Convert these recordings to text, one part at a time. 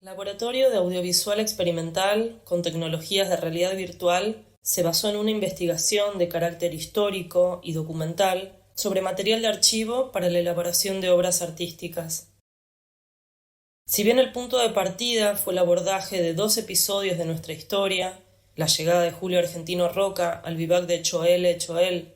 Laboratorio de Audiovisual Experimental con tecnologías de realidad virtual se basó en una investigación de carácter histórico y documental sobre material de archivo para la elaboración de obras artísticas. Si bien el punto de partida fue el abordaje de 2 episodios de nuestra historia, la llegada de Julio Argentino Roca al vivac de Choel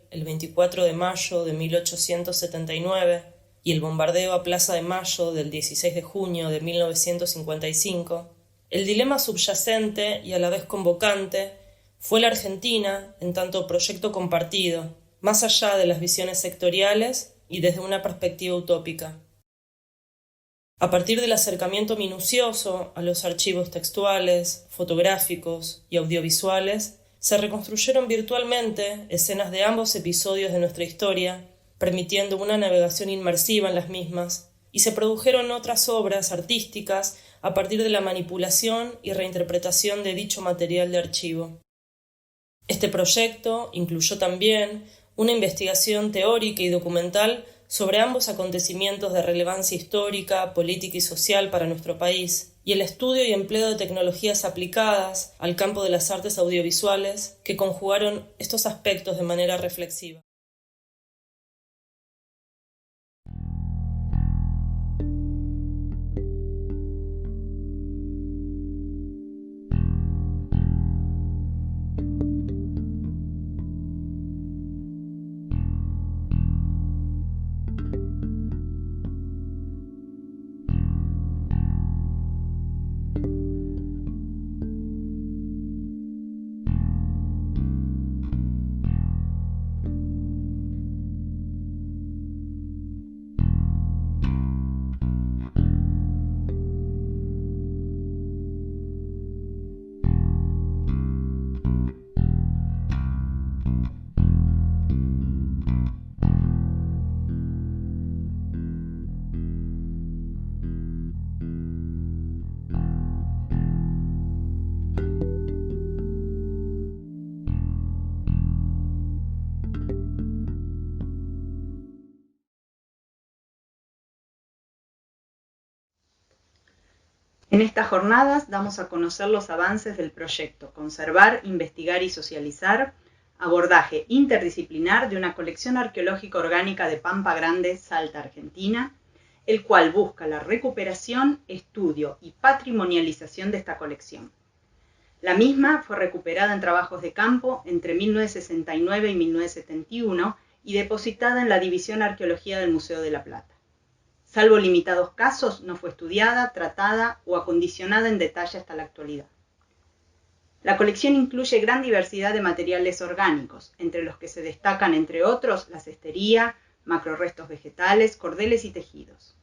el 24 de mayo de 1879 y el bombardeo a Plaza de Mayo del 16 de junio de 1955, el dilema subyacente y a la vez convocante fue la Argentina en tanto proyecto compartido, más allá de las visiones sectoriales y desde una perspectiva utópica. A partir del acercamiento minucioso a los archivos textuales, fotográficos y audiovisuales, se reconstruyeron virtualmente escenas de ambos episodios de nuestra historia, permitiendo una navegación inmersiva en las mismas, y se produjeron otras obras artísticas a partir de la manipulación y reinterpretación de dicho material de archivo. Este proyecto incluyó también una investigación teórica y documental sobre ambos acontecimientos de relevancia histórica, política y social para nuestro país, y el estudio y empleo de tecnologías aplicadas al campo de las artes audiovisuales que conjugaron estos aspectos de manera reflexiva. En estas jornadas damos a conocer los avances del proyecto Conservar, Investigar y Socializar, abordaje interdisciplinar de una colección arqueológica orgánica de Pampa Grande, Salta, Argentina, el cual busca la recuperación, estudio y patrimonialización de esta colección. La misma fue recuperada en trabajos de campo entre 1969 y 1971 y depositada en la División Arqueología del Museo de La Plata. Salvo limitados casos, no fue estudiada, tratada o acondicionada en detalle hasta la actualidad. La colección incluye gran diversidad de materiales orgánicos, entre los que se destacan, entre otros, la cestería, macrorrestos vegetales, cordeles y tejidos.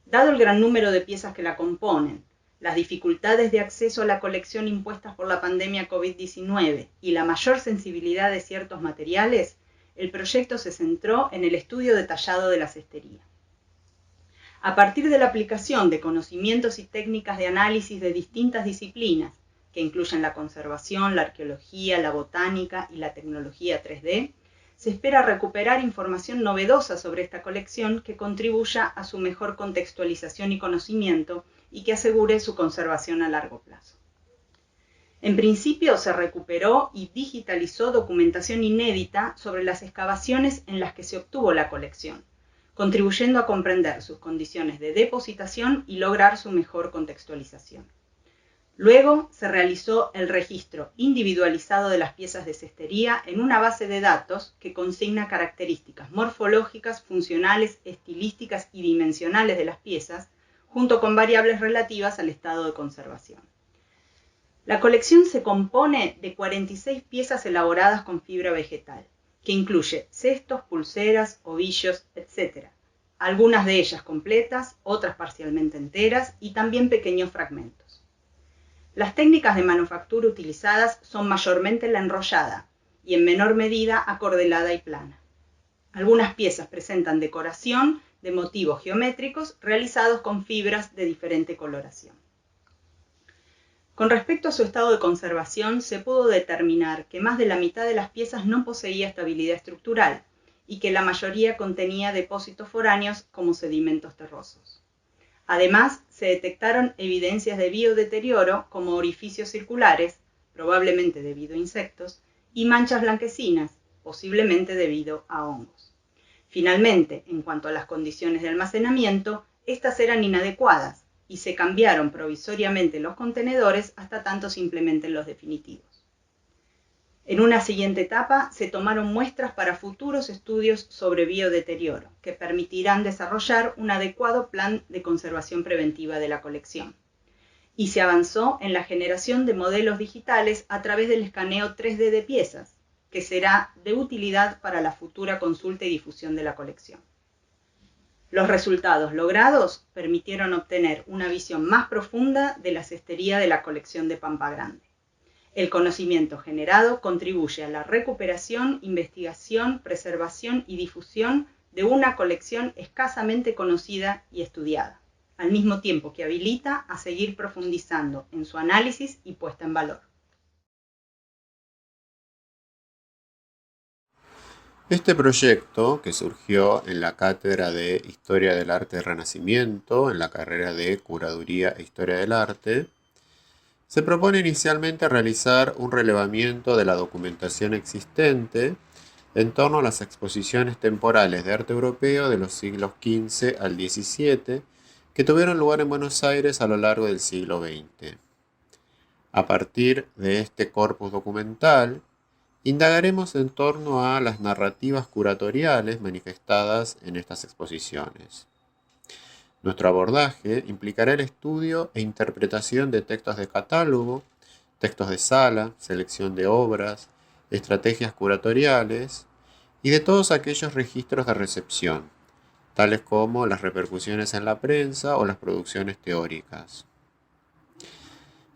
Dado el gran número de piezas que la componen, las dificultades de acceso a la colección impuestas por la pandemia COVID-19 y la mayor sensibilidad de ciertos materiales, el proyecto se centró en el estudio detallado de la cestería. A partir de la aplicación de conocimientos y técnicas de análisis de distintas disciplinas, que incluyen la conservación, la arqueología, la botánica y la tecnología 3D, se espera recuperar información novedosa sobre esta colección que contribuya a su mejor contextualización y conocimiento y que asegure su conservación a largo plazo. En principio se recuperó y digitalizó documentación inédita sobre las excavaciones en las que se obtuvo la colección, contribuyendo a comprender sus condiciones de depositación y lograr su mejor contextualización. Luego se realizó el registro individualizado de las piezas de cestería en una base de datos que consigna características morfológicas, funcionales, estilísticas y dimensionales de las piezas, junto con variables relativas al estado de conservación. La colección se compone de 46 piezas elaboradas con fibra vegetal, que incluye cestos, pulseras, ovillos, etc. Algunas de ellas completas, otras parcialmente enteras y también pequeños fragmentos. Las técnicas de manufactura utilizadas son mayormente la enrollada y en menor medida acordelada y plana. Algunas piezas presentan decoración de motivos geométricos realizados con fibras de diferente coloración. Con respecto a su estado de conservación, se pudo determinar que más de la mitad de las piezas no poseía estabilidad estructural y que la mayoría contenía depósitos foráneos como sedimentos terrosos. Además, se detectaron evidencias de biodeterioro como orificios circulares, probablemente debido a insectos, y manchas blanquecinas, posiblemente debido a hongos. Finalmente, en cuanto a las condiciones de almacenamiento, estas eran inadecuadas y se cambiaron provisoriamente los contenedores hasta tanto se implementen los definitivos. En una siguiente etapa se tomaron muestras para futuros estudios sobre biodeterioro, que permitirán desarrollar un adecuado plan de conservación preventiva de la colección. Y se avanzó en la generación de modelos digitales a través del escaneo 3D de piezas, que será de utilidad para la futura consulta y difusión de la colección. Los resultados logrados permitieron obtener una visión más profunda de la cestería de la colección de Pampa Grande. El conocimiento generado contribuye a la recuperación, investigación, preservación y difusión de una colección escasamente conocida y estudiada, al mismo tiempo que habilita a seguir profundizando en su análisis y puesta en valor. Este proyecto, que surgió en la Cátedra de Historia del Arte del Renacimiento, en la carrera de Curaduría e Historia del Arte, se propone inicialmente realizar un relevamiento de la documentación existente en torno a las exposiciones temporales de arte europeo de los siglos XV al XVII que tuvieron lugar en Buenos Aires a lo largo del siglo XX. A partir de este corpus documental, indagaremos en torno a las narrativas curatoriales manifestadas en estas exposiciones. Nuestro abordaje implicará el estudio e interpretación de textos de catálogo, textos de sala, selección de obras, estrategias curatoriales y de todos aquellos registros de recepción, tales como las repercusiones en la prensa o las producciones teóricas.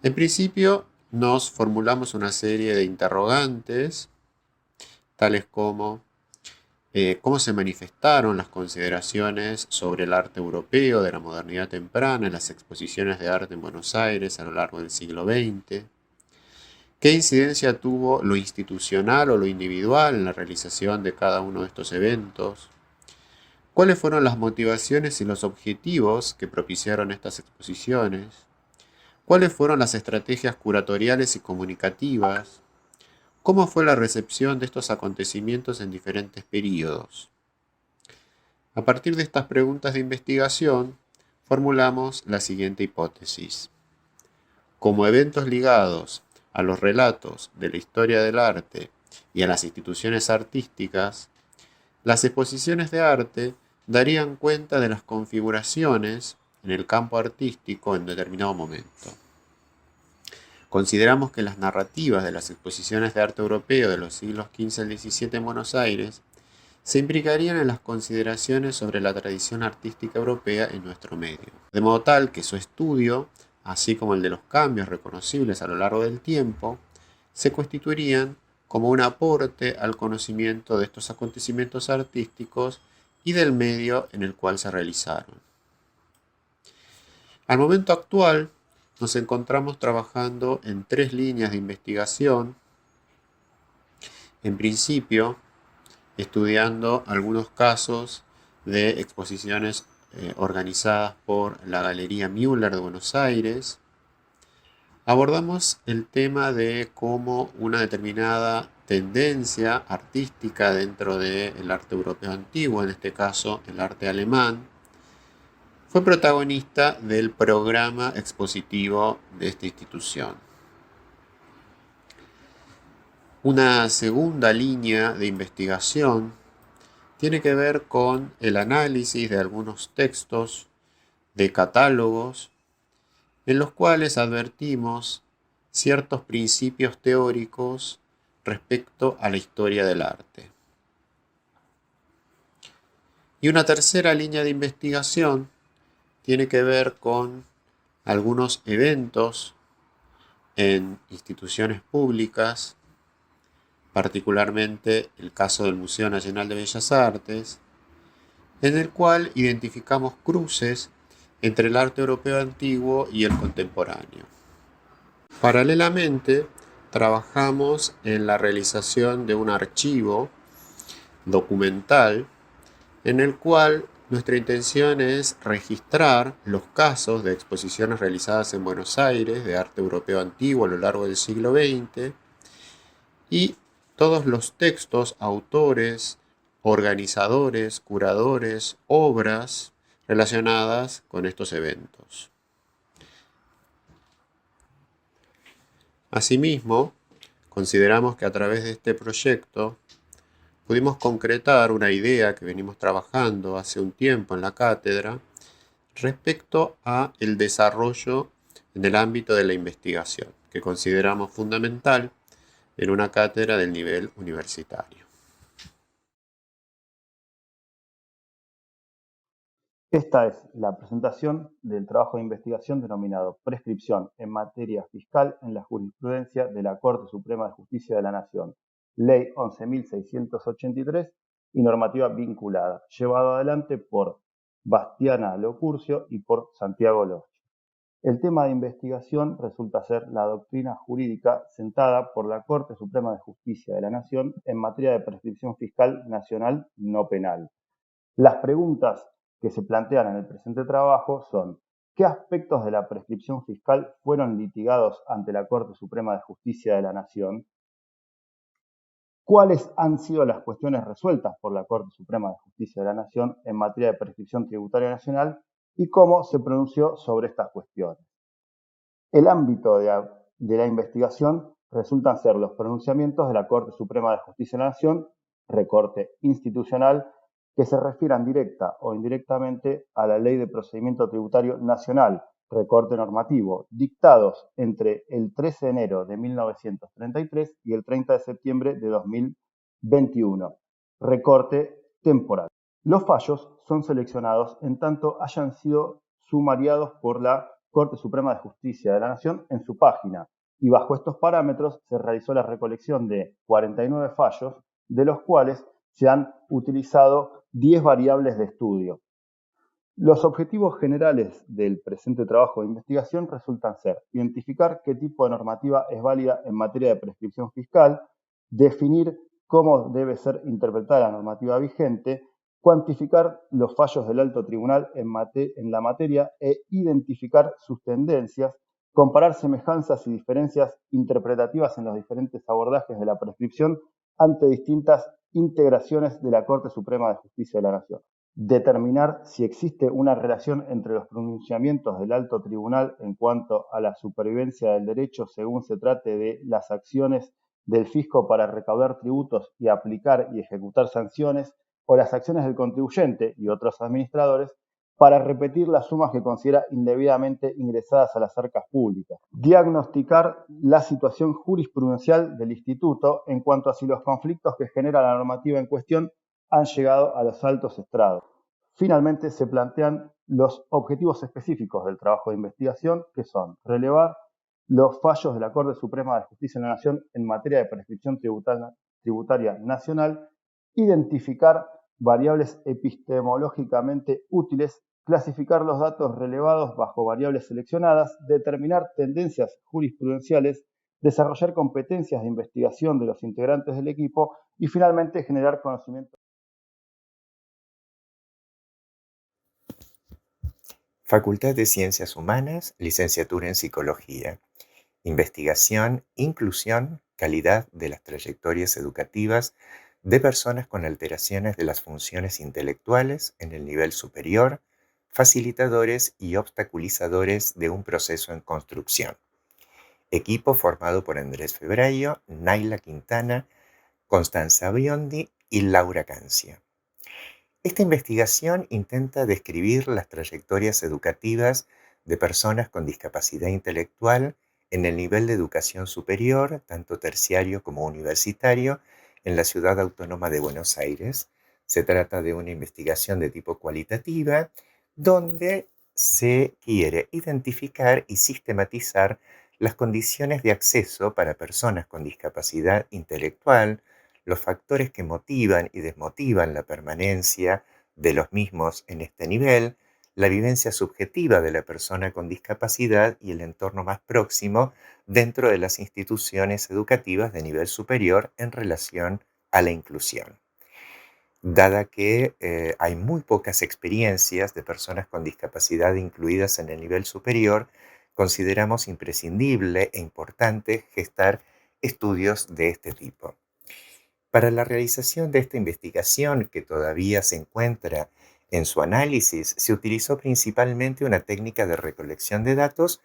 En principio, nos formulamos una serie de interrogantes, tales como cómo se manifestaron las consideraciones sobre el arte europeo de la modernidad temprana en las exposiciones de arte en Buenos Aires a lo largo del siglo XX, qué incidencia tuvo lo institucional o lo individual en la realización de cada uno de estos eventos, cuáles fueron las motivaciones y los objetivos que propiciaron estas exposiciones, cuáles fueron las estrategias curatoriales y comunicativas, cómo fue la recepción de estos acontecimientos en diferentes períodos. A partir de estas preguntas de investigación, formulamos la siguiente hipótesis. Como eventos ligados a los relatos de la historia del arte y a las instituciones artísticas, las exposiciones de arte darían cuenta de las configuraciones en el campo artístico en determinado momento. Consideramos que las narrativas de las exposiciones de arte europeo de los siglos XV al XVII en Buenos Aires se imbricarían en las consideraciones sobre la tradición artística europea en nuestro medio, de modo tal que su estudio, así como el de los cambios reconocibles a lo largo del tiempo, se constituirían como un aporte al conocimiento de estos acontecimientos artísticos y del medio en el cual se realizaron. Al momento actual, nos encontramos trabajando en 3 líneas de investigación. En principio, estudiando algunos casos de exposiciones organizadas por la Galería Müller de Buenos Aires. Abordamos el tema de cómo una determinada tendencia artística dentro del arte europeo antiguo, en este caso el arte alemán, fue protagonista del programa expositivo de esta institución. Una segunda línea de investigación tiene que ver con el análisis de algunos textos de catálogos en los cuales advertimos ciertos principios teóricos respecto a la historia del arte. Y una tercera línea de investigación tiene que ver con algunos eventos en instituciones públicas, particularmente el caso del Museo Nacional de Bellas Artes, en el cual identificamos cruces entre el arte europeo antiguo y el contemporáneo. Paralelamente, trabajamos en la realización de un archivo documental en el cual Nuestra intención es registrar los casos de exposiciones realizadas en Buenos Aires de arte europeo antiguo a lo largo del siglo XX y todos los textos, autores, organizadores, curadores, obras relacionadas con estos eventos. Asimismo, consideramos que a través de este proyecto pudimos concretar una idea que venimos trabajando hace un tiempo en la cátedra respecto a el desarrollo en el ámbito de la investigación, que consideramos fundamental en una cátedra del nivel universitario. Esta es la presentación del trabajo de investigación denominado Prescripción en materia fiscal en la jurisprudencia de la Corte Suprema de Justicia de la Nación, Ley 11.683 y normativa vinculada, llevado adelante por Bastiana Locurcio y por Santiago Loschi. El tema de investigación resulta ser la doctrina jurídica sentada por la Corte Suprema de Justicia de la Nación en materia de prescripción fiscal nacional no penal. Las preguntas que se plantean en el presente trabajo son: ¿qué aspectos de la prescripción fiscal fueron litigados ante la Corte Suprema de Justicia de la Nación? ¿Cuáles han sido las cuestiones resueltas por la Corte Suprema de Justicia de la Nación en materia de prescripción tributaria nacional y cómo se pronunció sobre estas cuestiones? El ámbito de la investigación resultan ser los pronunciamientos de la Corte Suprema de Justicia de la Nación, recorte institucional, que se refieran directa o indirectamente a la Ley de Procedimiento Tributario Nacional, recorte normativo, dictados entre el 13 de enero de 1933 y el 30 de septiembre de 2021, recorte temporal. Los fallos son seleccionados en tanto hayan sido sumariados por la Corte Suprema de Justicia de la Nación en su página, y bajo estos parámetros se realizó la recolección de 49 fallos, de los cuales se han utilizado 10 variables de estudio. Los objetivos generales del presente trabajo de investigación resultan ser: identificar qué tipo de normativa es válida en materia de prescripción fiscal, definir cómo debe ser interpretada la normativa vigente, cuantificar los fallos del alto tribunal en la materia e identificar sus tendencias, comparar semejanzas y diferencias interpretativas en los diferentes abordajes de la prescripción ante distintas integraciones de la Corte Suprema de Justicia de la Nación. Determinar si existe una relación entre los pronunciamientos del alto tribunal en cuanto a la supervivencia del derecho según se trate de las acciones del fisco para recaudar tributos y aplicar y ejecutar sanciones, o las acciones del contribuyente y otros administradores para repetir las sumas que considera indebidamente ingresadas a las arcas públicas. Diagnosticar la situación jurisprudencial del instituto en cuanto a si los conflictos que genera la normativa en cuestión han llegado a los altos estrados. Finalmente, se plantean los objetivos específicos del trabajo de investigación, que son relevar los fallos de la Corte Suprema de Justicia de la Nación en materia de prescripción tributaria nacional, identificar variables epistemológicamente útiles, clasificar los datos relevados bajo variables seleccionadas, determinar tendencias jurisprudenciales, desarrollar competencias de investigación de los integrantes del equipo y finalmente generar conocimiento. Facultad de Ciencias Humanas, licenciatura en Psicología. Investigación, inclusión, calidad de las trayectorias educativas de personas con alteraciones de las funciones intelectuales en el nivel superior, facilitadores y obstaculizadores de un proceso en construcción. Equipo formado por Andrés Febraio, Naila Quintana, Constanza Biondi y Laura Cancia. Esta investigación intenta describir las trayectorias educativas de personas con discapacidad intelectual en el nivel de educación superior, tanto terciario como universitario, en la Ciudad Autónoma de Buenos Aires. Se trata de una investigación de tipo cualitativa, donde se quiere identificar y sistematizar las condiciones de acceso para personas con discapacidad intelectual, los factores que motivan y desmotivan la permanencia de los mismos en este nivel, la vivencia subjetiva de la persona con discapacidad y el entorno más próximo dentro de las instituciones educativas de nivel superior en relación a la inclusión. dada que hay muy pocas experiencias de personas con discapacidad incluidas en el nivel superior, consideramos imprescindible e importante gestar estudios de este tipo. Para la realización de esta investigación, que todavía se encuentra en su análisis, se utilizó principalmente una técnica de recolección de datos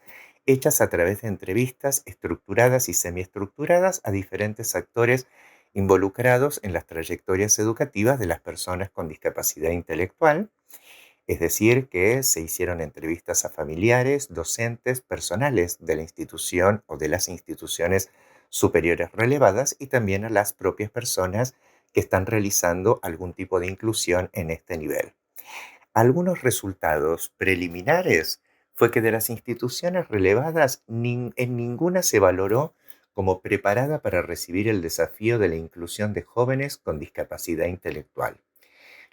hechas a través de entrevistas estructuradas y semiestructuradas a diferentes actores involucrados en las trayectorias educativas de las personas con discapacidad intelectual, es decir, que se hicieron entrevistas a familiares, docentes, personales de la institución o de las instituciones superiores relevadas y también a las propias personas que están realizando algún tipo de inclusión en este nivel. Algunos resultados preliminares fue que de las instituciones relevadas, en ninguna se valoró como preparada para recibir el desafío de la inclusión de jóvenes con discapacidad intelectual.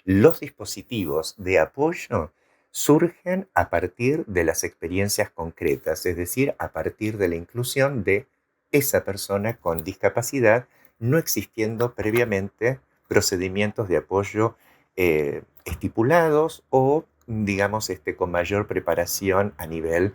Los dispositivos de apoyo surgen a partir de las experiencias concretas, es decir, a partir de la inclusión de esa persona con discapacidad, no existiendo previamente procedimientos de apoyo estipulados o, digamos, con mayor preparación a nivel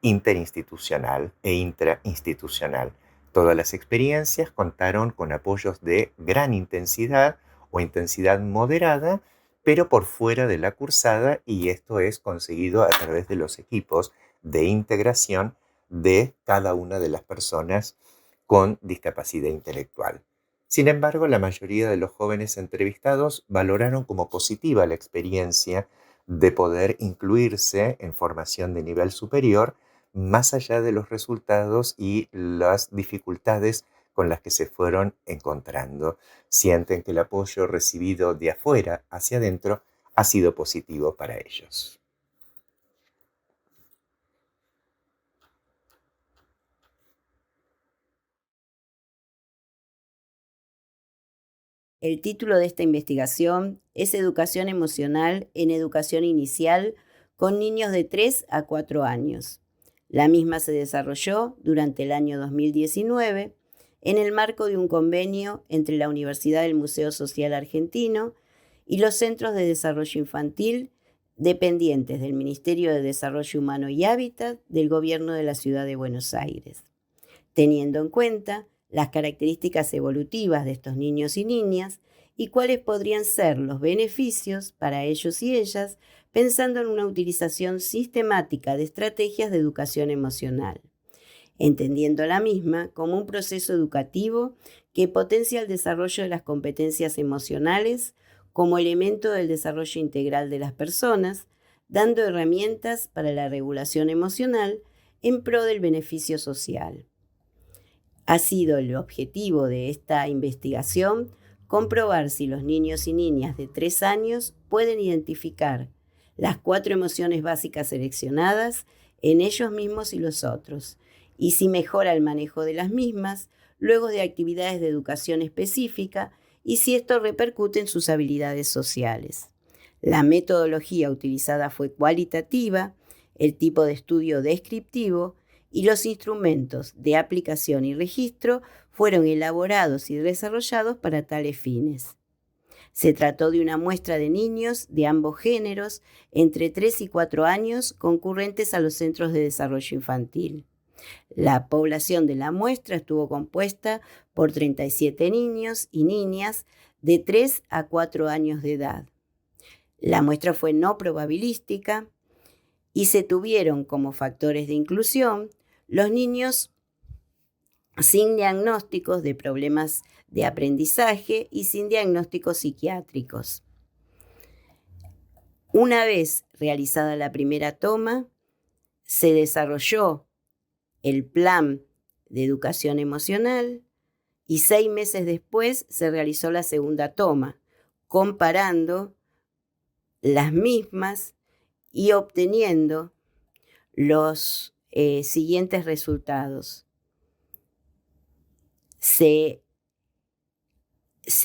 interinstitucional e intrainstitucional. Todas las experiencias contaron con apoyos de gran intensidad o intensidad moderada, pero por fuera de la cursada, y esto es conseguido a través de los equipos de integración de cada una de las personas con discapacidad intelectual. Sin embargo, la mayoría de los jóvenes entrevistados valoraron como positiva la experiencia de poder incluirse en formación de nivel superior, más allá de los resultados y las dificultades con las que se fueron encontrando. Sienten que el apoyo recibido de afuera hacia adentro ha sido positivo para ellos. El título de esta investigación es Educación emocional en educación inicial con niños de 3 a 4 años. La misma se desarrolló durante el año 2019 en el marco de un convenio entre la Universidad del Museo Social Argentino y los Centros de Desarrollo Infantil dependientes del Ministerio de Desarrollo Humano y Hábitat del Gobierno de la Ciudad de Buenos Aires, teniendo en cuenta las características evolutivas de estos niños y niñas y cuáles podrían ser los beneficios para ellos y ellas, pensando en una utilización sistemática de estrategias de educación emocional, entendiendo la misma como un proceso educativo que potencia el desarrollo de las competencias emocionales como elemento del desarrollo integral de las personas, dando herramientas para la regulación emocional en pro del beneficio social. Ha sido el objetivo de esta investigación comprobar si los niños y niñas de 3 años pueden identificar las 4 emociones básicas seleccionadas en ellos mismos y los otros, y si mejora el manejo de las mismas luego de actividades de educación específica y si esto repercute en sus habilidades sociales. La metodología utilizada fue cualitativa, el tipo de estudio descriptivo, y los instrumentos de aplicación y registro fueron elaborados y desarrollados para tales fines. Se trató de una muestra de niños de ambos géneros entre 3 y 4 años concurrentes a los centros de desarrollo infantil. La población de la muestra estuvo compuesta por 37 niños y niñas de 3 a 4 años de edad. La muestra fue no probabilística y se tuvieron como factores de inclusión los niños sin diagnósticos de problemas de aprendizaje y sin diagnósticos psiquiátricos. Una vez realizada la primera toma, se desarrolló el plan de educación emocional y 6 meses después se realizó la segunda toma, comparando las mismas y obteniendo los siguientes resultados. Se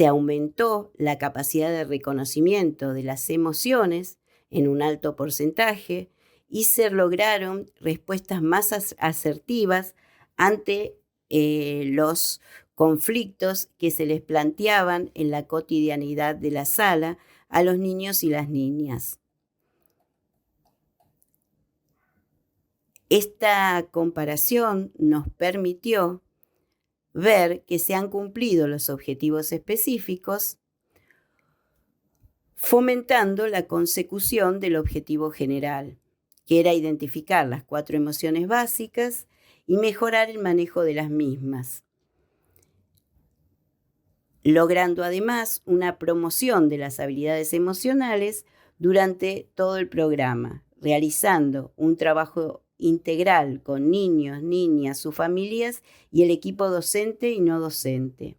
aumentó la capacidad de reconocimiento de las emociones en un alto porcentaje y se lograron respuestas más asertivas ante los conflictos que se les planteaban en la cotidianidad de la sala a los niños y las niñas. Esta comparación nos permitió ver que se han cumplido los objetivos específicos, fomentando la consecución del objetivo general, que era identificar las 4 emociones básicas y mejorar el manejo de las mismas, logrando además una promoción de las habilidades emocionales durante todo el programa, realizando un trabajo integral con niños, niñas, sus familias y el equipo docente y no docente.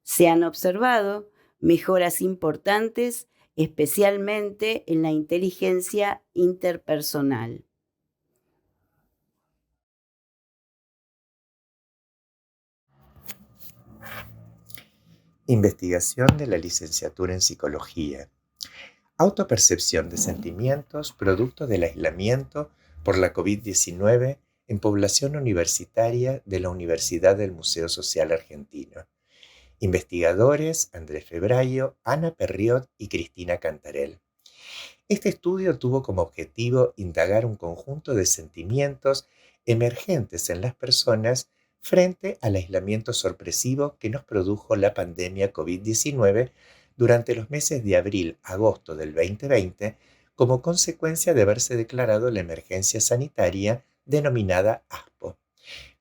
Se han observado mejoras importantes, especialmente en la inteligencia interpersonal. Investigación de la licenciatura en Psicología. Autopercepción de sentimientos producto del aislamiento por la COVID-19 en población universitaria de la Universidad del Museo Social Argentino. Investigadores Andrés Febraio, Ana Perriot y Cristina Cantarell. Este estudio tuvo como objetivo indagar un conjunto de sentimientos emergentes en las personas frente al aislamiento sorpresivo que nos produjo la pandemia COVID-19 durante los meses de abril-agosto del 2020 como consecuencia de haberse declarado la emergencia sanitaria denominada ASPO.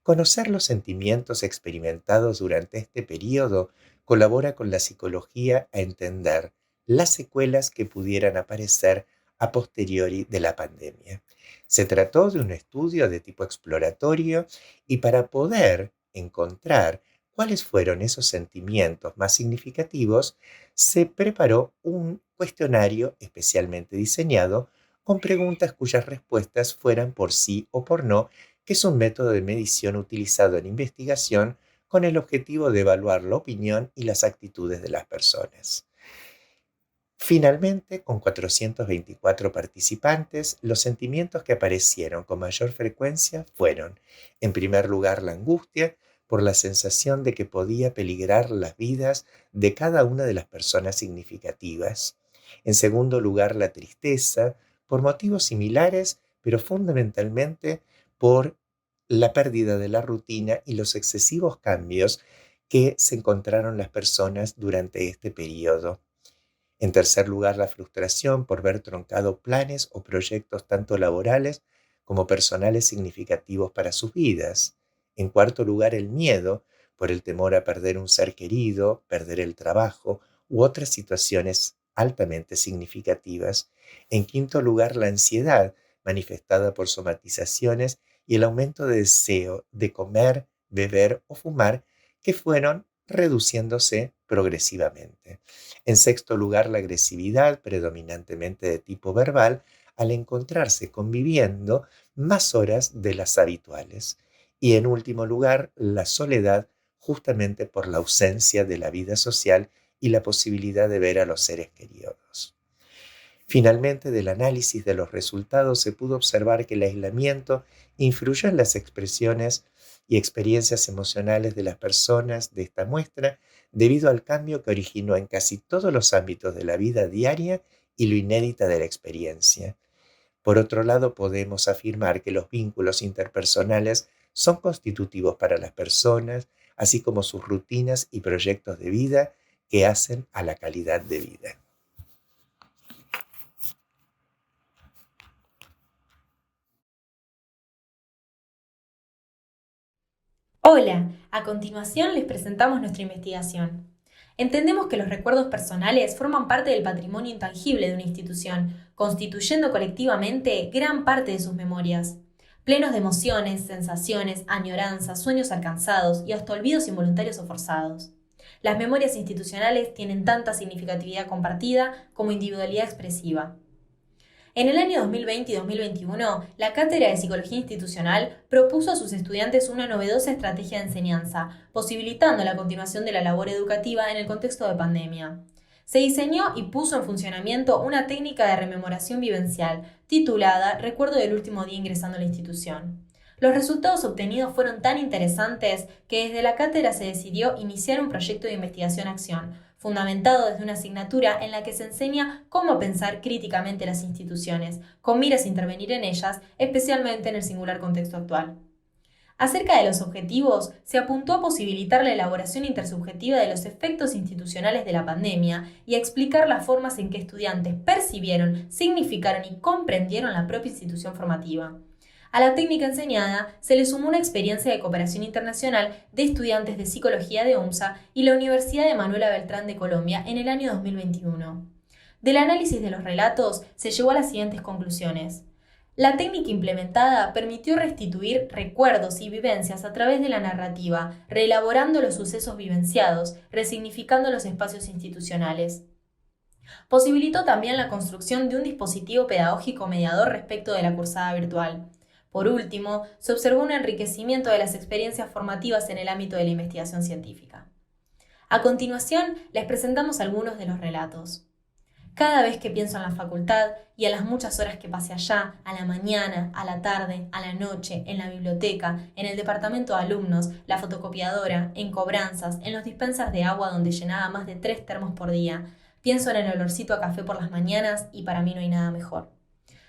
Conocer los sentimientos experimentados durante este periodo colabora con la psicología a entender las secuelas que pudieran aparecer a posteriori de la pandemia. Se trató de un estudio de tipo exploratorio y para poder encontrar cuáles fueron esos sentimientos más significativos, se preparó un cuestionario especialmente diseñado con preguntas cuyas respuestas fueran por sí o por no, que es un método de medición utilizado en investigación con el objetivo de evaluar la opinión y las actitudes de las personas. Finalmente, con 424 participantes, los sentimientos que aparecieron con mayor frecuencia fueron, en primer lugar, la angustia, por la sensación de que podía peligrar las vidas de cada una de las personas significativas. En segundo lugar, la tristeza, por motivos similares, pero fundamentalmente por la pérdida de la rutina y los excesivos cambios que se encontraron las personas durante este periodo. En tercer lugar, la frustración por ver troncado planes o proyectos tanto laborales como personales significativos para sus vidas. En cuarto lugar, el miedo por el temor a perder un ser querido, perder el trabajo u otras situaciones altamente significativas. En quinto lugar, la ansiedad manifestada por somatizaciones y el aumento de deseo de comer, beber o fumar que fueron reduciéndose progresivamente. En sexto lugar, la agresividad, predominantemente de tipo verbal, al encontrarse conviviendo más horas de las habituales. Y en último lugar, la soledad, justamente por la ausencia de la vida social y la posibilidad de ver a los seres queridos. Finalmente, del análisis de los resultados se pudo observar que el aislamiento influyó en las expresiones y experiencias emocionales de las personas de esta muestra debido al cambio que originó en casi todos los ámbitos de la vida diaria y lo inédita de la experiencia. Por otro lado, podemos afirmar que los vínculos interpersonales son constitutivos para las personas, así como sus rutinas y proyectos de vida que hacen a la calidad de vida. Hola, a continuación les presentamos nuestra investigación. Entendemos que los recuerdos personales forman parte del patrimonio intangible de una institución, constituyendo colectivamente gran parte de sus memorias. Plenos de emociones, sensaciones, añoranzas, sueños alcanzados y hasta olvidos involuntarios o forzados. Las memorias institucionales tienen tanta significatividad compartida como individualidad expresiva. En el año 2020 y 2021, la Cátedra de Psicología Institucional propuso a sus estudiantes una novedosa estrategia de enseñanza, posibilitando la continuación de la labor educativa en el contexto de pandemia. Se diseñó y puso en funcionamiento una técnica de rememoración vivencial, titulada Recuerdo del último día ingresando a la institución. Los resultados obtenidos fueron tan interesantes que desde la cátedra se decidió iniciar un proyecto de investigación-acción, fundamentado desde una asignatura en la que se enseña cómo pensar críticamente las instituciones, con miras a intervenir en ellas, especialmente en el singular contexto actual. Acerca de los objetivos, se apuntó a posibilitar la elaboración intersubjetiva de los efectos institucionales de la pandemia y a explicar las formas en que estudiantes percibieron, significaron y comprendieron la propia institución formativa. A la técnica enseñada se le sumó una experiencia de cooperación internacional de estudiantes de psicología de UMSA y la Universidad de Manuela Beltrán de Colombia en el año 2021. Del análisis de los relatos se llegó a las siguientes conclusiones. La técnica implementada permitió restituir recuerdos y vivencias a través de la narrativa, reelaborando los sucesos vivenciados, resignificando los espacios institucionales. Posibilitó también la construcción de un dispositivo pedagógico mediador respecto de la cursada virtual. Por último, se observó un enriquecimiento de las experiencias formativas en el ámbito de la investigación científica. A continuación, les presentamos algunos de los relatos. Cada vez que pienso en la facultad y en las muchas horas que pasé allá, a la mañana, a la tarde, a la noche, en la biblioteca, en el departamento de alumnos, la fotocopiadora, en cobranzas, en los dispensas de agua donde llenaba más de 3 termos por día, pienso en el olorcito a café por las mañanas y para mí no hay nada mejor.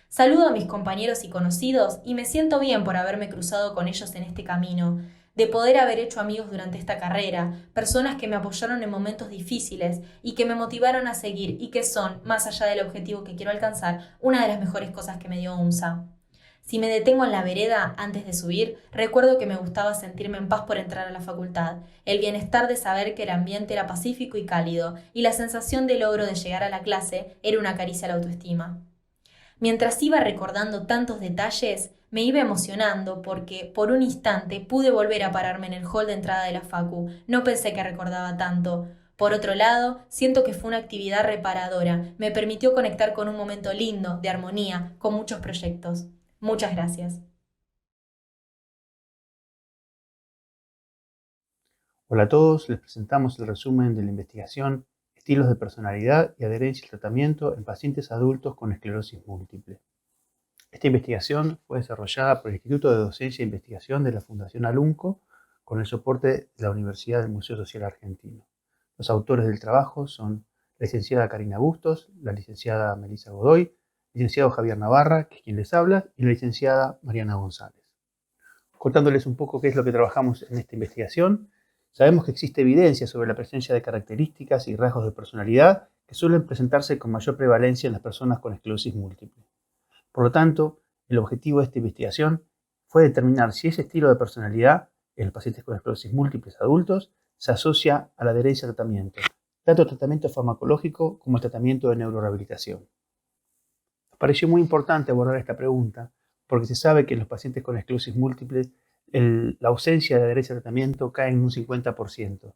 Saludo a mis compañeros y conocidos y me siento bien por haberme cruzado con ellos en este camino, de poder haber hecho amigos durante esta carrera, personas que me apoyaron en momentos difíciles y que me motivaron a seguir y que son, más allá del objetivo que quiero alcanzar, una de las mejores cosas que me dio UMSA. Si me detengo en la vereda antes de subir, recuerdo que me gustaba sentirme en paz por entrar a la facultad, el bienestar de saber que el ambiente era pacífico y cálido, y la sensación de logro de llegar a la clase era una caricia a la autoestima. Mientras iba recordando tantos detalles, me iba emocionando porque, por un instante, pude volver a pararme en el hall de entrada de la facu. No pensé que recordaba tanto. Por otro lado, siento que fue una actividad reparadora. Me permitió conectar con un momento lindo, de armonía, con muchos proyectos. Muchas gracias. Hola a todos, les presentamos el resumen de la investigación Estilos de personalidad y adherencia al tratamiento en pacientes adultos con esclerosis múltiple. Esta investigación fue desarrollada por el Instituto de Docencia e Investigación de la Fundación Alunco con el soporte de la Universidad del Museo Social Argentino. Los autores del trabajo son la licenciada Karina Bustos, la licenciada Melissa Godoy, el licenciado Javier Navarra, que es quien les habla, y la licenciada Mariana González. Contándoles un poco qué es lo que trabajamos en esta investigación, sabemos que existe evidencia sobre la presencia de características y rasgos de personalidad que suelen presentarse con mayor prevalencia en las personas con esclerosis múltiple. Por lo tanto, el objetivo de esta investigación fue determinar si ese estilo de personalidad en los pacientes con esclerosis múltiples adultos se asocia a la adherencia al tratamiento, tanto el tratamiento farmacológico como el tratamiento de neurorehabilitación. Nos pareció muy importante abordar esta pregunta porque se sabe que en los pacientes con esclerosis múltiple la ausencia de adherencia al tratamiento cae en un 50%,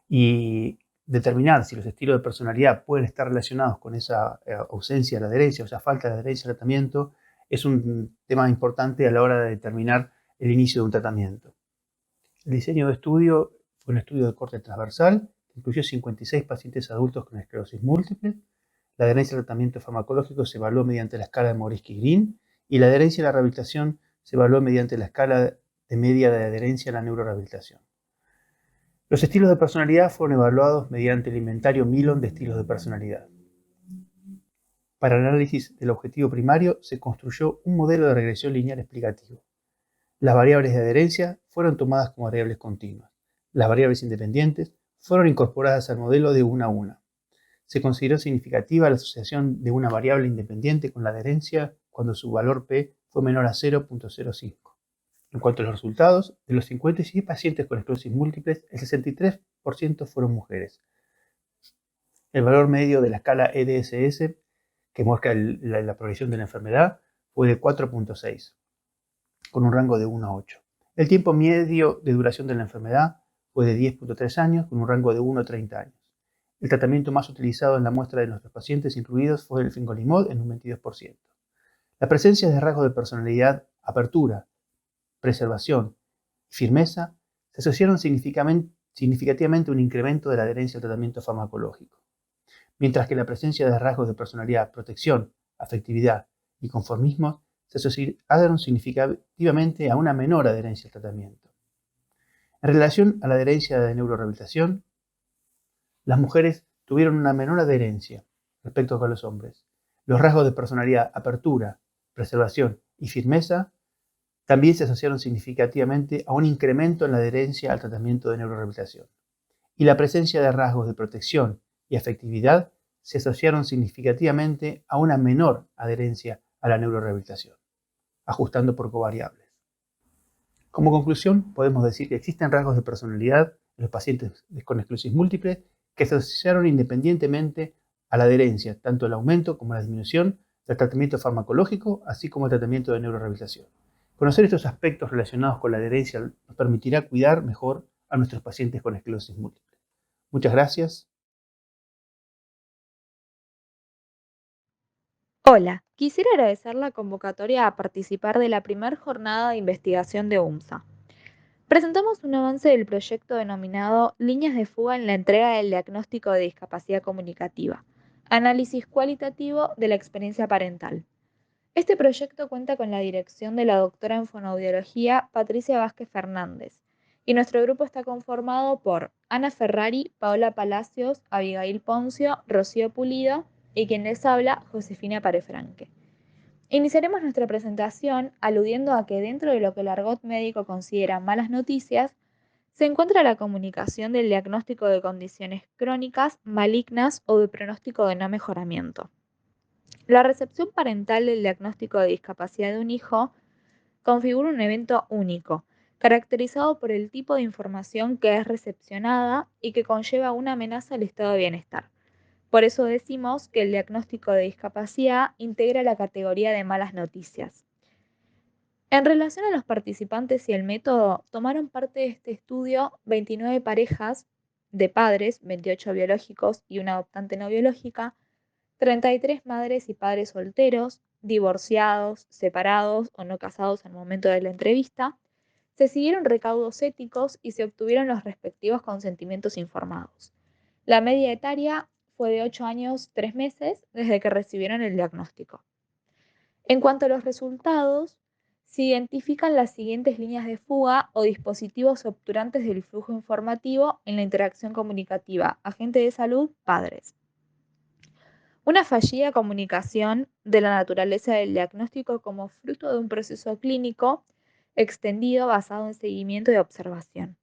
y determinar si los estilos de personalidad pueden estar relacionados con esa ausencia de la adherencia o esa falta de adherencia al tratamiento es un tema importante a la hora de determinar el inicio de un tratamiento. El diseño de estudio fue un estudio de corte transversal que incluyó 56 pacientes adultos con esclerosis múltiple. La adherencia al tratamiento farmacológico se evaluó mediante la escala de Morisky-Green y la adherencia a la rehabilitación se evaluó mediante la escala de media de adherencia a la neurorehabilitación. Los estilos de personalidad fueron evaluados mediante el inventario Millon de estilos de personalidad. Para el análisis del objetivo primario se construyó un modelo de regresión lineal explicativo. Las variables de adherencia fueron tomadas como variables continuas. Las variables independientes fueron incorporadas al modelo de una a una. Se consideró significativa la asociación de una variable independiente con la adherencia cuando su valor P fue menor a 0.05. En cuanto a los resultados, de los 56 pacientes con esclerosis múltiple, el 63% fueron mujeres. El valor medio de la escala EDSS, que muestra la progresión de la enfermedad, fue de 4.6, con un rango de 1 a 8. El tiempo medio de duración de la enfermedad fue de 10.3 años, con un rango de 1 a 30 años. El tratamiento más utilizado en la muestra de nuestros pacientes incluidos fue el fingolimod en un 22%. La presencia de rasgos de personalidad, apertura, preservación y firmeza se asociaron significativamente a un incremento de la adherencia al tratamiento farmacológico, mientras que la presencia de rasgos de personalidad, protección, afectividad y conformismo se asociaron significativamente a una menor adherencia al tratamiento. En relación a la adherencia de neurorehabilitación, las mujeres tuvieron una menor adherencia respecto a los hombres. Los rasgos de personalidad, apertura, preservación y firmeza también se asociaron significativamente a un incremento en la adherencia al tratamiento de neurorehabilitación. Y la presencia de rasgos de protección y afectividad se asociaron significativamente a una menor adherencia a la neurorehabilitación, ajustando por covariables. Como conclusión, podemos decir que existen rasgos de personalidad en los pacientes con esclerosis múltiple que se asociaron independientemente a la adherencia, tanto el aumento como la disminución del tratamiento farmacológico, así como el tratamiento de neurorehabilitación. Conocer estos aspectos relacionados con la adherencia nos permitirá cuidar mejor a nuestros pacientes con esclerosis múltiple. Muchas gracias. Hola, quisiera agradecer la convocatoria a participar de la primera jornada de investigación de UMSA. Presentamos un avance del proyecto denominado Líneas de fuga en la entrega del diagnóstico de discapacidad comunicativa, análisis cualitativo de la experiencia parental. Este proyecto cuenta con la dirección de la doctora en fonoaudiología Patricia Vázquez Fernández, y nuestro grupo está conformado por Ana Ferrari, Paola Palacios, Abigail Poncio, Rocío Pulido y quien les habla, Josefina Parefranque. Iniciaremos nuestra presentación aludiendo a que dentro de lo que el argot médico considera malas noticias, se encuentra la comunicación del diagnóstico de condiciones crónicas, malignas o de pronóstico de no mejoramiento. La recepción parental del diagnóstico de discapacidad de un hijo configura un evento único, caracterizado por el tipo de información que es recepcionada y que conlleva una amenaza al estado de bienestar. Por eso decimos que el diagnóstico de discapacidad integra la categoría de malas noticias. En relación a los participantes y el método, tomaron parte de este estudio 29 parejas de padres, 28 biológicos y una adoptante no biológica, 33 madres y padres solteros, divorciados, separados o no casados al momento de la entrevista. Se siguieron recaudos éticos y se obtuvieron los respectivos consentimientos informados. La media etaria fue de 8 años 3 meses desde que recibieron el diagnóstico. En cuanto a los resultados, se identifican las siguientes líneas de fuga o dispositivos obturantes del flujo informativo en la interacción comunicativa, agente de salud, padres. Una fallida comunicación de la naturaleza del diagnóstico como fruto de un proceso clínico extendido basado en seguimiento y observación.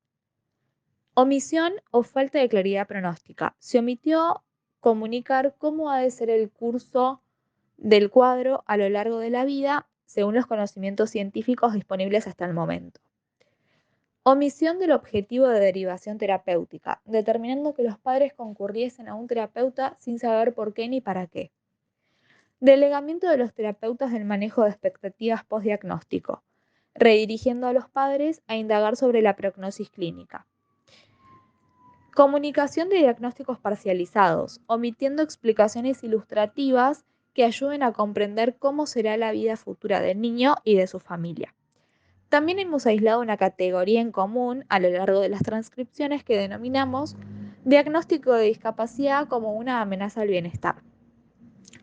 Omisión o falta de claridad pronóstica. Se omitió comunicar cómo ha de ser el curso del cuadro a lo largo de la vida según los conocimientos científicos disponibles hasta el momento. Omisión del objetivo de derivación terapéutica, determinando que los padres concurriesen a un terapeuta sin saber por qué ni para qué. Delegamiento de los terapeutas del manejo de expectativas postdiagnóstico, redirigiendo a los padres a indagar sobre la prognosis clínica. Comunicación de diagnósticos parcializados, omitiendo explicaciones ilustrativas que ayuden a comprender cómo será la vida futura del niño y de su familia. También hemos aislado una categoría en común a lo largo de las transcripciones que denominamos diagnóstico de discapacidad como una amenaza al bienestar.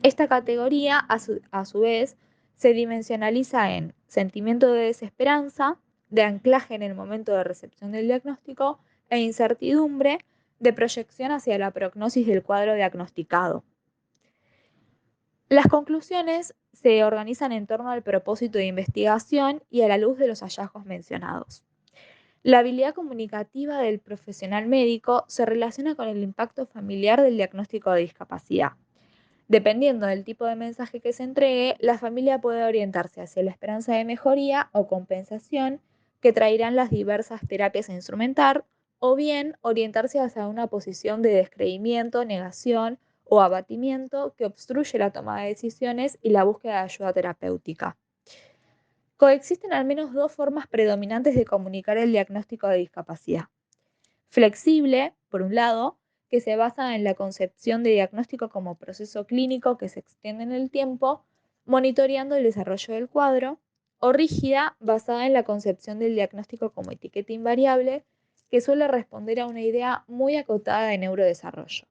Esta categoría, a su vez, se dimensionaliza en sentimiento de desesperanza, de anclaje en el momento de recepción del diagnóstico e incertidumbre de proyección hacia la prognosis del cuadro diagnosticado. Las conclusiones se organizan en torno al propósito de investigación y a la luz de los hallazgos mencionados. La habilidad comunicativa del profesional médico se relaciona con el impacto familiar del diagnóstico de discapacidad. Dependiendo del tipo de mensaje que se entregue, la familia puede orientarse hacia la esperanza de mejoría o compensación que traerán las diversas terapias a instrumentar, o bien orientarse hacia una posición de descreimiento, negación o abatimiento que obstruye la toma de decisiones y la búsqueda de ayuda terapéutica. Coexisten al menos dos formas predominantes de comunicar el diagnóstico de discapacidad. Flexible, por un lado, que se basa en la concepción de diagnóstico como proceso clínico que se extiende en el tiempo, monitoreando el desarrollo del cuadro, o rígida, basada en la concepción del diagnóstico como etiqueta invariable, que suele responder a una idea muy acotada de neurodesarrollo.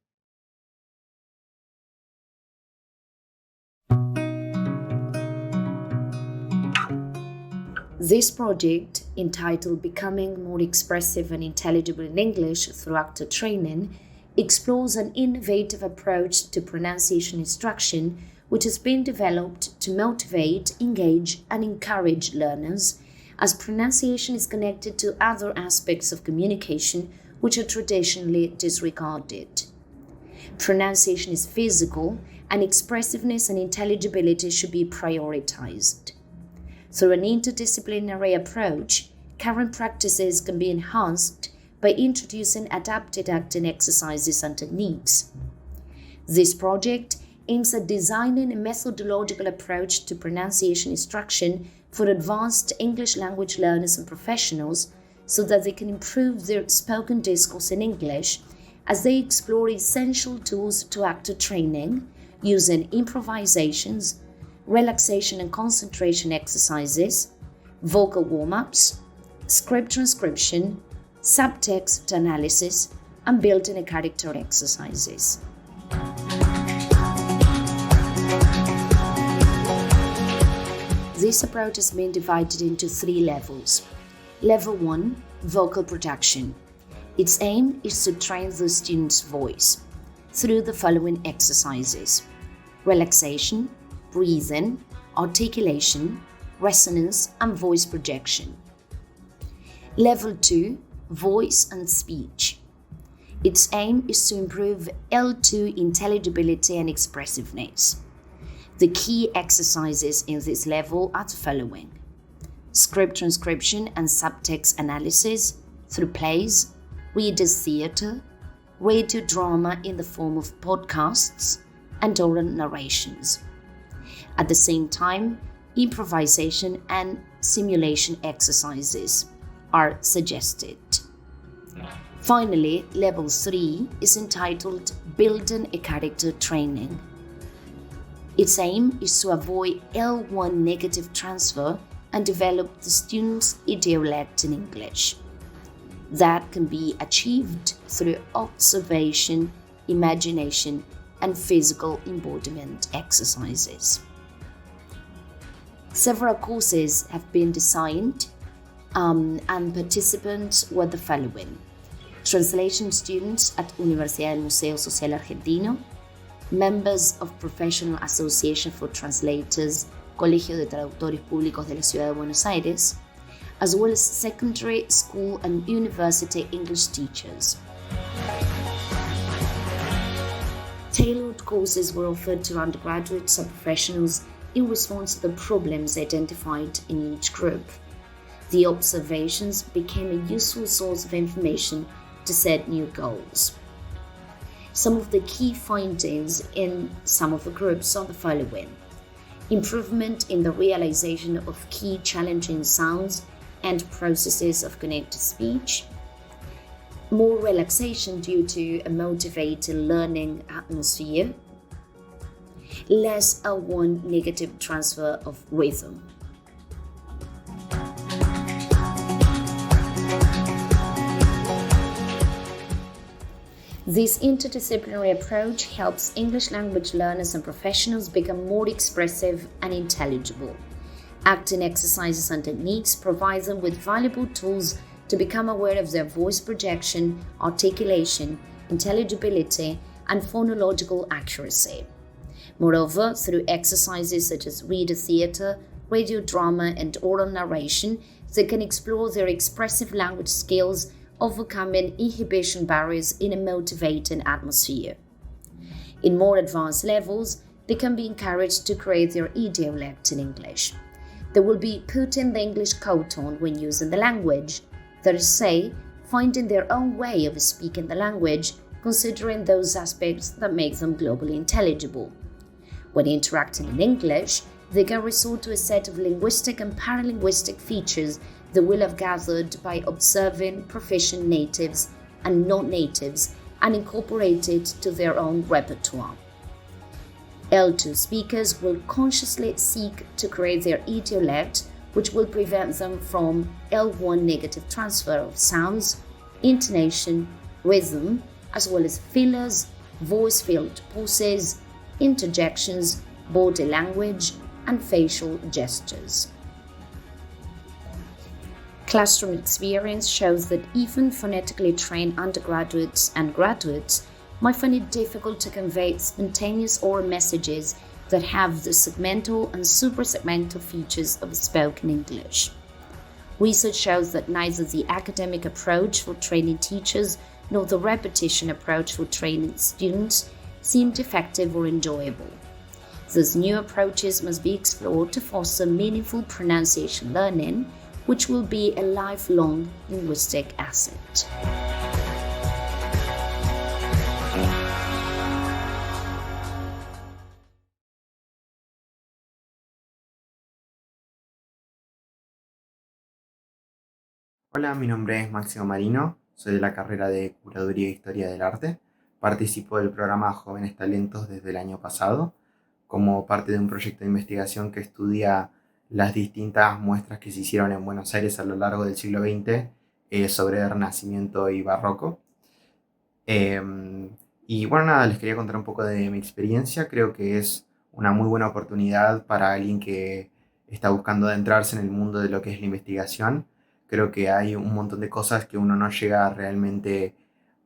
This project, entitled Becoming More Expressive and Intelligible in English Through Actor Training, explores an innovative approach to pronunciation instruction which has been developed to motivate, engage, and encourage learners, as pronunciation is connected to other aspects of communication which are traditionally disregarded. Pronunciation is physical, and expressiveness and intelligibility should be prioritized. Through an interdisciplinary approach, current practices can be enhanced by introducing adapted acting exercises and techniques. This project aims at designing a methodological approach to pronunciation instruction for advanced English language learners and professionals so that they can improve their spoken discourse in English as they explore essential tools to actor training using improvisations, relaxation and concentration exercises, vocal warm-ups, script transcription, subtext analysis, and built-in a character exercises. This approach has been divided into 3 levels. Level 1, vocal production. Its aim is to train the student's voice through the following exercises: relaxation, breathing, articulation, resonance, and voice projection. Level 2, voice and speech. Its aim is to improve L2 intelligibility and expressiveness. The key exercises in this level are the following: script transcription and subtext analysis through plays, readers' theatre, radio drama in the form of podcasts, and oral narrations. At the same time, improvisation and simulation exercises are suggested. Finally, Level 3 is entitled Building a Character Training. Its aim is to avoid L1 negative transfer and develop the student's idiolect in English. That can be achieved through observation, imagination, and physical embodiment exercises. Several courses have been designed and participants were the following: translation students at Universidad del Museo Social Argentino, members of Professional Association for Translators, Colegio de Traductores Públicos de la Ciudad de Buenos Aires, as well as secondary, school, and university English teachers. Tailored courses were offered to undergraduates and professionals in response to the problems identified in each group. The observations became a useful source of information to set new goals. Some of the key findings in some of the groups are the following: improvement in the realization of key challenging sounds and processes of connected speech, more relaxation due to a motivated learning atmosphere, less L1 negative transfer of rhythm. This interdisciplinary approach helps English language learners and professionals become more expressive and intelligible. Acting exercises and techniques provide them with valuable tools to become aware of their voice projection, articulation, intelligibility, and phonological accuracy. Moreover, through exercises such as reader theatre, radio drama, and oral narration, they can explore their expressive language skills, overcoming inhibition barriers in a motivating atmosphere. In more advanced levels, they can be encouraged to create their idiolect in English. They will be putting the English coat on when using the language, that is to say, finding their own way of speaking the language, considering those aspects that make them globally intelligible. When interacting in English, they can resort to a set of linguistic and paralinguistic features they will have gathered by observing proficient natives and non-natives and incorporate it to their own repertoire. L2 speakers will consciously seek to create their idiolect, which will prevent them from L1 negative transfer of sounds, intonation, rhythm, as well as fillers, voice-filled pauses, interjections, body language, and facial gestures. Classroom experience shows that even phonetically trained undergraduates and graduates might find it difficult to convey spontaneous oral messages that have the segmental and suprasegmental features of spoken English. Research shows that neither the academic approach for training teachers nor the repetition approach for training students seemed effective or enjoyable. Thus, new approaches must be explored to foster meaningful pronunciation learning, which will be a lifelong linguistic asset. Hola, mi nombre es Máximo Marino, soy de la carrera de Curaduría e Historia del Arte. Participo del programa Jóvenes Talentos desde el año pasado, como parte de un proyecto de investigación que estudia las distintas muestras que se hicieron en Buenos Aires a lo largo del siglo XX sobre el Renacimiento y Barroco. Y bueno, nada, les quería contar un poco de mi experiencia. Creo que es una muy buena oportunidad para alguien que está buscando adentrarse en el mundo de lo que es la investigación. Creo que hay un montón de cosas que uno no llega realmente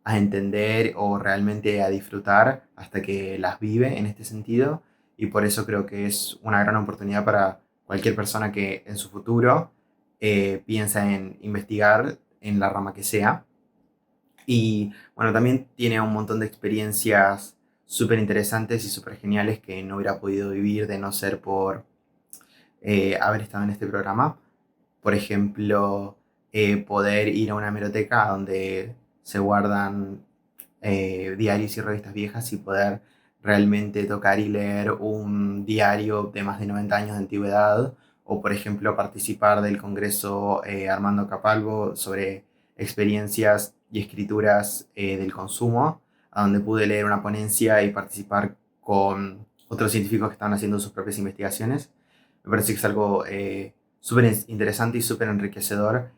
a entender o realmente a disfrutar hasta que las vive en este sentido, y por eso creo que es una gran oportunidad para cualquier persona que en su futuro piensa en investigar en la rama que sea. Y bueno, también tiene un montón de experiencias súper interesantes y súper geniales que no hubiera podido vivir de no ser por haber estado en este programa. Por ejemplo, poder ir a una hemeroteca donde se guardan diarios y revistas viejas y poder realmente tocar y leer un diario de más de 90 años de antigüedad, o por ejemplo participar del Congreso Armando Capalvo sobre experiencias y escrituras del consumo, a donde pude leer una ponencia y participar con otros científicos que estaban haciendo sus propias investigaciones. Me parece que es algo súper interesante y súper enriquecedor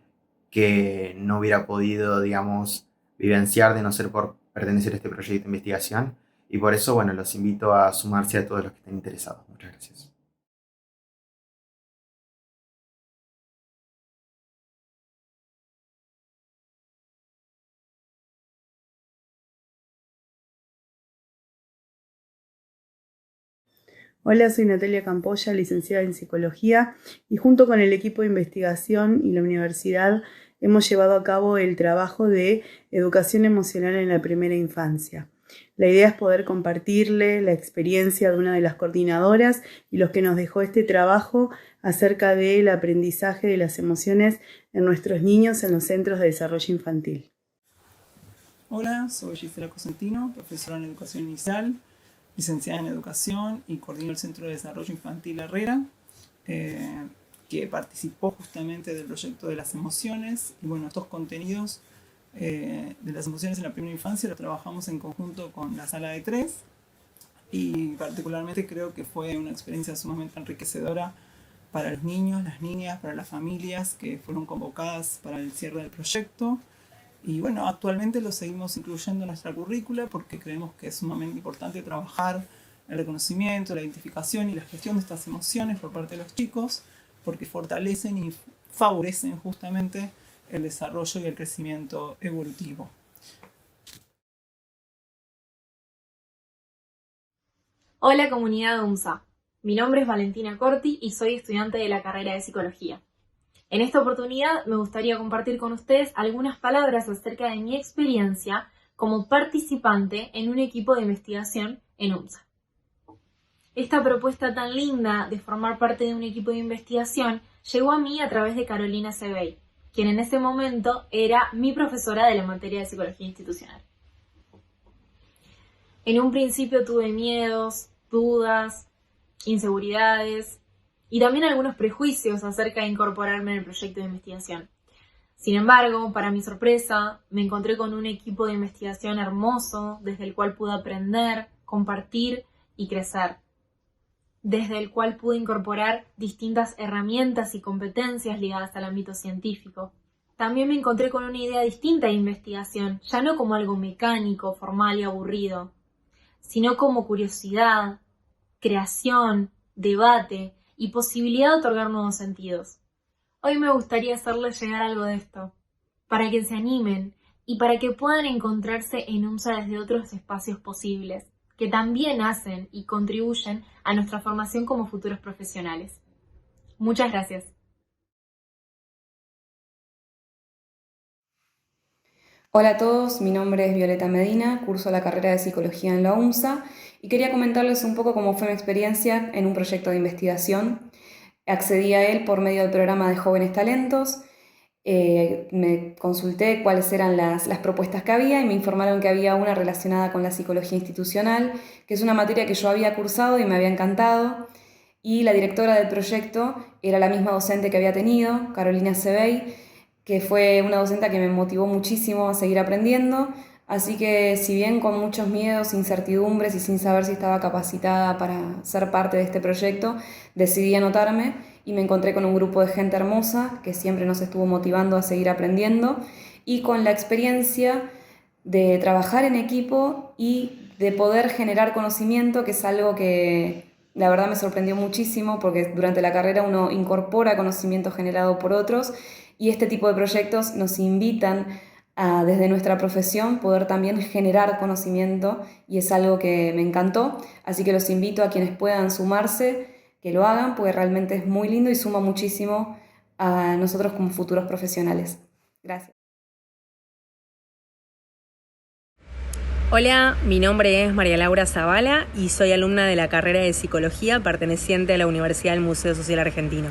que no hubiera podido, digamos, vivenciar de no ser por pertenecer a este proyecto de investigación. Y por eso, bueno, los invito a sumarse a todos los que estén interesados. Muchas gracias. Hola, soy Natalia Campoya, licenciada en Psicología, y junto con el equipo de investigación y la universidad hemos llevado a cabo el trabajo de educación emocional en la primera infancia. La idea es poder compartirle la experiencia de una de las coordinadoras y los que nos dejó este trabajo acerca del aprendizaje de las emociones en nuestros niños en los centros de desarrollo infantil. Hola, soy Gisela Cosentino, profesora en educación inicial, licenciada en educación y coordino el Centro de Desarrollo Infantil Herrera, que participó justamente del proyecto de las emociones. Y bueno, estos contenidos de las emociones en la primera infancia los trabajamos en conjunto con la Sala de 3, y particularmente creo que fue una experiencia sumamente enriquecedora para los niños, las niñas, para las familias que fueron convocadas para el cierre del proyecto. Y bueno, actualmente lo seguimos incluyendo en nuestra currícula porque creemos que es sumamente importante trabajar el reconocimiento, la identificación y la gestión de estas emociones por parte de los chicos, porque fortalecen y favorecen justamente el desarrollo y el crecimiento evolutivo. Hola, comunidad UMSA. Mi nombre es Valentina Corti y soy estudiante de la carrera de Psicología. En esta oportunidad me gustaría compartir con ustedes algunas palabras acerca de mi experiencia como participante en un equipo de investigación en UMSA. Esta propuesta tan linda de formar parte de un equipo de investigación llegó a mí a través de Carolina Sebey, quien en ese momento era mi profesora de la materia de Psicología Institucional. En un principio tuve miedos, dudas, inseguridades y también algunos prejuicios acerca de incorporarme en el proyecto de investigación. Sin embargo, para mi sorpresa, me encontré con un equipo de investigación hermoso, desde el cual pude aprender, compartir y crecer, desde el cual pude incorporar distintas herramientas y competencias ligadas al ámbito científico. También me encontré con una idea distinta de investigación, ya no como algo mecánico, formal y aburrido, sino como curiosidad, creación, debate y posibilidad de otorgar nuevos sentidos. Hoy me gustaría hacerles llegar algo de esto, para que se animen y para que puedan encontrarse en UMSA desde otros espacios posibles, que también hacen y contribuyen a nuestra formación como futuros profesionales. Muchas gracias. Hola a todos, mi nombre es Violeta Medina, curso la carrera de Psicología en la UMSA y quería comentarles un poco cómo fue mi experiencia en un proyecto de investigación. Accedí a él por medio del programa de Jóvenes Talentos, me consulté cuáles eran las propuestas que había y me informaron que había una relacionada con la psicología institucional, que es una materia que yo había cursado y me había encantado, y la directora del proyecto era la misma docente que había tenido, Carolina Sebey, que fue una docente que me motivó muchísimo a seguir aprendiendo, así que si bien con muchos miedos, incertidumbres y sin saber si estaba capacitada para ser parte de este proyecto, decidí anotarme y me encontré con un grupo de gente hermosa que siempre nos estuvo motivando a seguir aprendiendo y con la experiencia de trabajar en equipo y de poder generar conocimiento, que es algo que la verdad me sorprendió muchísimo porque durante la carrera uno incorpora conocimiento generado por otros y este tipo de proyectos nos invitan a, desde nuestra profesión, poder también generar conocimiento y es algo que me encantó, así que los invito a quienes puedan sumarse, que lo hagan, porque realmente es muy lindo y suma muchísimo a nosotros como futuros profesionales. Gracias. Hola, mi nombre es María Laura Zavala y soy alumna de la carrera de Psicología perteneciente a la Universidad del Museo Social Argentino.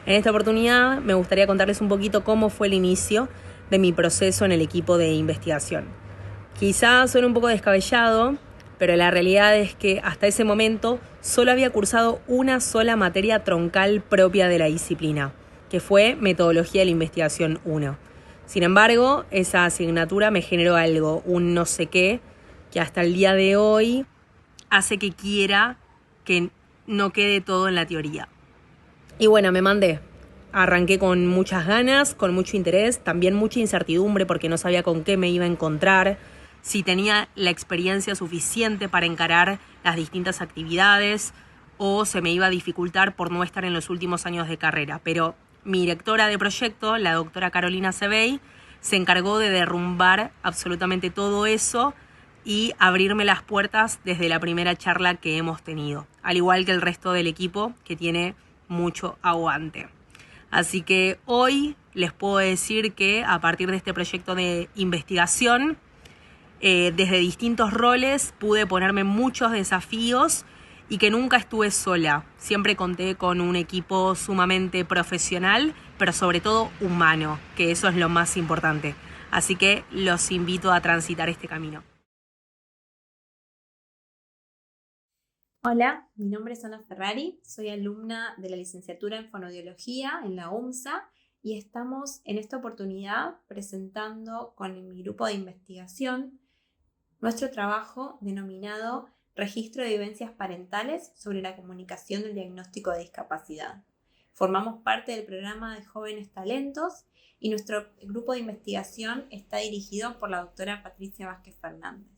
En esta oportunidad me gustaría contarles un poquito cómo fue el inicio de mi proceso en el equipo de investigación. Quizás suene un poco descabellado, pero la realidad es que hasta ese momento solo había cursado una sola materia troncal propia de la disciplina, que fue Metodología de la Investigación 1. Sin embargo, esa asignatura me generó algo, un no sé qué, que hasta el día de hoy hace que quiera que no quede todo en la teoría. Y bueno, me mandé. Arranqué con muchas ganas, con mucho interés, también mucha incertidumbre porque no sabía con qué me iba a encontrar, si tenía la experiencia suficiente para encarar las distintas actividades o se me iba a dificultar por no estar en los últimos años de carrera. Pero mi directora de proyecto, la doctora Carolina Sebey, se encargó de derrumbar absolutamente todo eso y abrirme las puertas desde la primera charla que hemos tenido, al igual que el resto del equipo que tiene mucho aguante. Así que hoy les puedo decir que a partir de este proyecto de investigación, desde distintos roles pude ponerme muchos desafíos y que nunca estuve sola. Siempre conté con un equipo sumamente profesional, pero sobre todo humano, que eso es lo más importante. Así que los invito a transitar este camino. Hola, mi nombre es Ana Ferrari, soy alumna de la licenciatura en Fonoaudiología en la UMSA y estamos en esta oportunidad presentando con mi grupo de investigación nuestro trabajo denominado Registro de Vivencias Parentales sobre la comunicación del diagnóstico de discapacidad. Formamos parte del programa de Jóvenes Talentos y nuestro grupo de investigación está dirigido por la doctora Patricia Vázquez Fernández.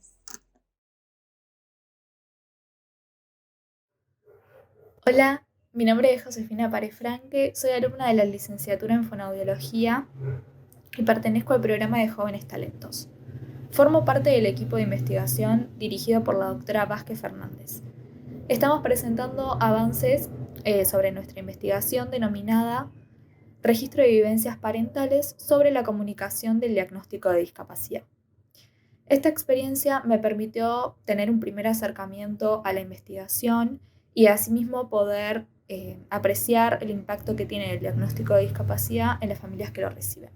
Hola, mi nombre es Josefina Párez Franque, soy alumna de la licenciatura en Fonoaudiología y pertenezco al programa de Jóvenes Talentos. Formo parte del equipo de investigación dirigido por la doctora Vázquez Fernández. Estamos presentando avances sobre nuestra investigación denominada Registro de Vivencias Parentales sobre la comunicación del diagnóstico de discapacidad. Esta experiencia me permitió tener un primer acercamiento a la investigación y asimismo poder apreciar el impacto que tiene el diagnóstico de discapacidad en las familias que lo reciben.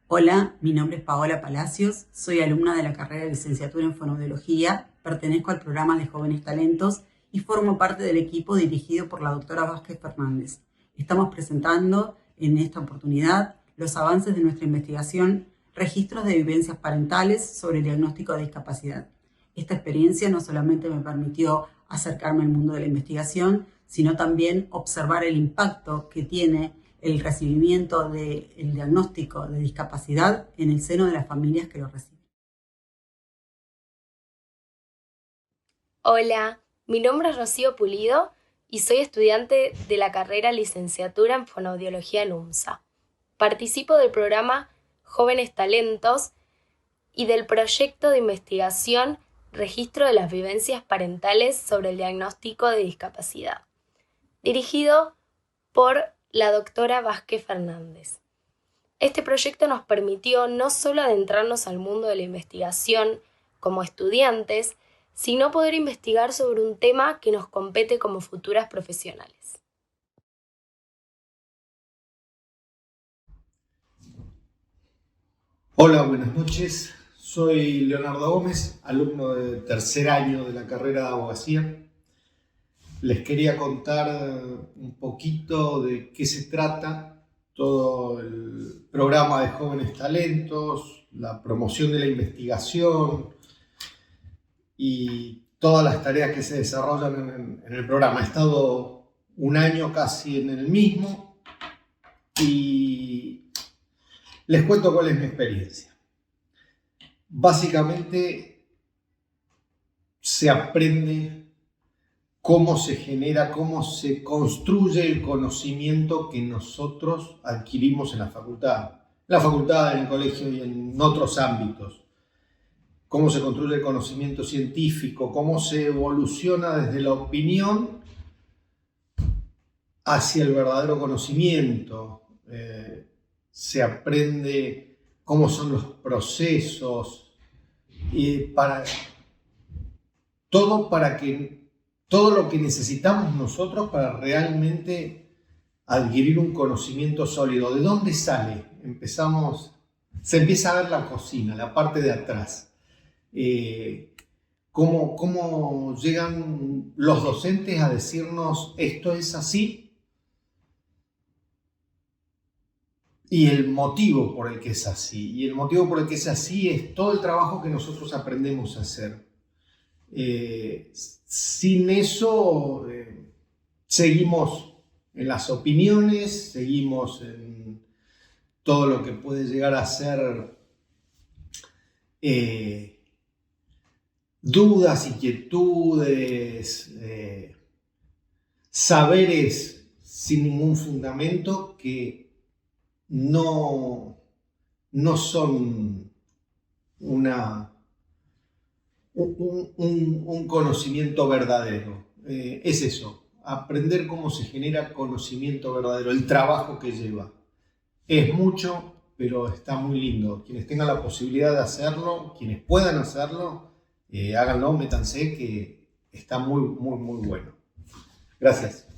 Hola, mi nombre es Paola Palacios, soy alumna de la carrera de licenciatura en Fonoaudiología, pertenezco al programa de Jóvenes Talentos y formo parte del equipo dirigido por la doctora Vázquez Fernández. Estamos presentando en esta oportunidad los avances de nuestra investigación, registros de vivencias parentales sobre el diagnóstico de discapacidad. Esta experiencia no solamente me permitió acercarme al mundo de la investigación, sino también observar el impacto que tiene el recibimiento del diagnóstico de discapacidad en el seno de las familias que lo reciben. Hola, mi nombre es Rocío Pulido y soy estudiante de la carrera Licenciatura en Fonoaudiología en UMSA. Participo del programa Jóvenes Talentos y del proyecto de investigación Registro de las vivencias parentales sobre el diagnóstico de discapacidad, dirigido por la doctora Vázquez Fernández. Este proyecto nos permitió no solo adentrarnos al mundo de la investigación como estudiantes, sino poder investigar sobre un tema que nos compete como futuras profesionales. Hola, buenas noches. Soy Leonardo Gómez, alumno de tercer año de la carrera de abogacía. Les quería contar un poquito de qué se trata todo el programa de Jóvenes Talentos, la promoción de la investigación y todas las tareas que se desarrollan en el programa. He estado un año casi en el mismo y les cuento cuál es mi experiencia. Básicamente se aprende cómo se genera, cómo se construye el conocimiento que nosotros adquirimos en la facultad, en el colegio y en otros ámbitos. Cómo se construye el conocimiento científico, cómo se evoluciona desde la opinión hacia el verdadero conocimiento. Se aprende cómo son los procesos, para que todo lo que necesitamos nosotros para realmente adquirir un conocimiento sólido. ¿De dónde sale? Se empieza a ver la cocina, la parte de atrás. Cómo llegan los docentes a decirnos esto es así y el motivo por el que es así. Y el motivo por el que es así es todo el trabajo que nosotros aprendemos a hacer. Sin eso seguimos en las opiniones, seguimos en todo lo que puede llegar a ser dudas, inquietudes, saberes sin ningún fundamento que no son un conocimiento verdadero. Es eso, aprender cómo se genera conocimiento verdadero, el trabajo que lleva. Es mucho, pero está muy lindo. Quienes tengan la posibilidad de hacerlo, quienes puedan hacerlo, háganlo, métanse, que está muy, muy, muy bueno. Gracias.